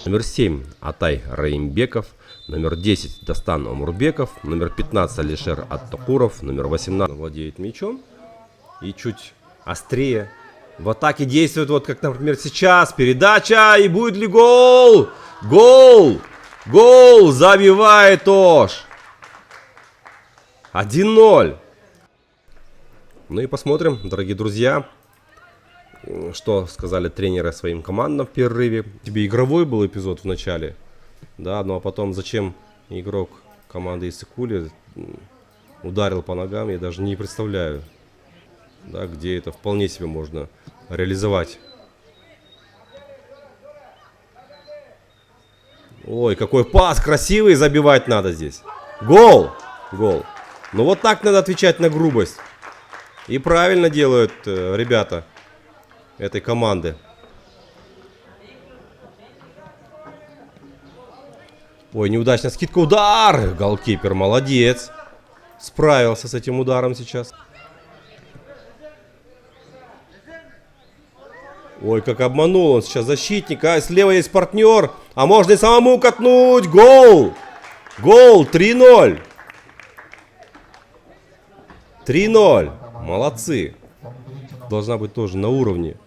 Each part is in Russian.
Номер 7 Атай Раимбеков. Номер 10 Дастан Омурбеков. Номер 15 Алишер Аттакуров. Номер 18 владеет мячом. И чуть острее в атаке действует, вот как, например, сейчас. Передача, и будет ли гол? Гол! Гол! Забивает Ош. 1-0. Ну и посмотрим, дорогие друзья, что сказали тренеры своим командам в перерыве. Тебе игровой был эпизод в начале, да, ну а потом зачем игрок команды Иссыкули ударил по ногам, я даже не представляю, да, где это вполне себе можно реализовать. Ой, какой пас красивый, забивать надо здесь. Гол! Гол. Ну вот так надо отвечать на грубость. И правильно делают ребята этой команды. Ой, неудачная скидка, удар! Голкипер молодец. Справился с этим ударом сейчас. Ой, как обманул он сейчас защитника. А слева есть партнер. А можно и самому катнуть. Гол! Гол! 3-0. 3-0. Молодцы. Должна быть тоже на уровне.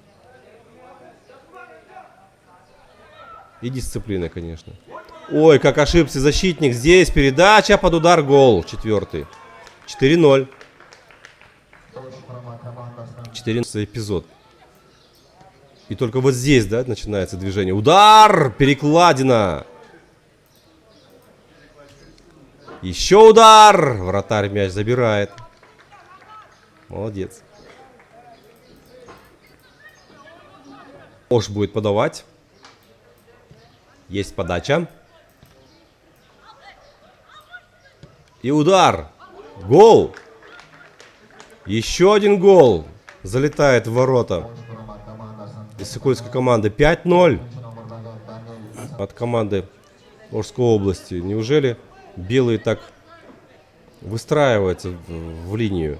И дисциплина, конечно. Ой, как ошибся защитник. Здесь передача под удар. Гол. 4-й. 4-0. 14 эпизод. И только вот здесь, да, начинается движение. Удар! Перекладина. Еще удар. Вратарь мяч забирает. Молодец. Ош будет подавать. Есть подача. И удар. Гол. Еще один гол. Залетает в ворота иссыкульской команды. 5-0 от команды Ошской области. Неужели белые так выстраиваются в линию?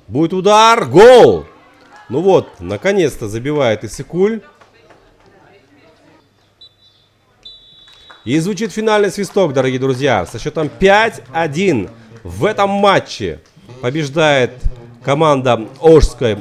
Будет удар. Гол. Ну вот, наконец-то забивает Иссыкуль. И звучит финальный свисток, дорогие друзья. Со счетом 5-1 в этом матче побеждает команда Ошской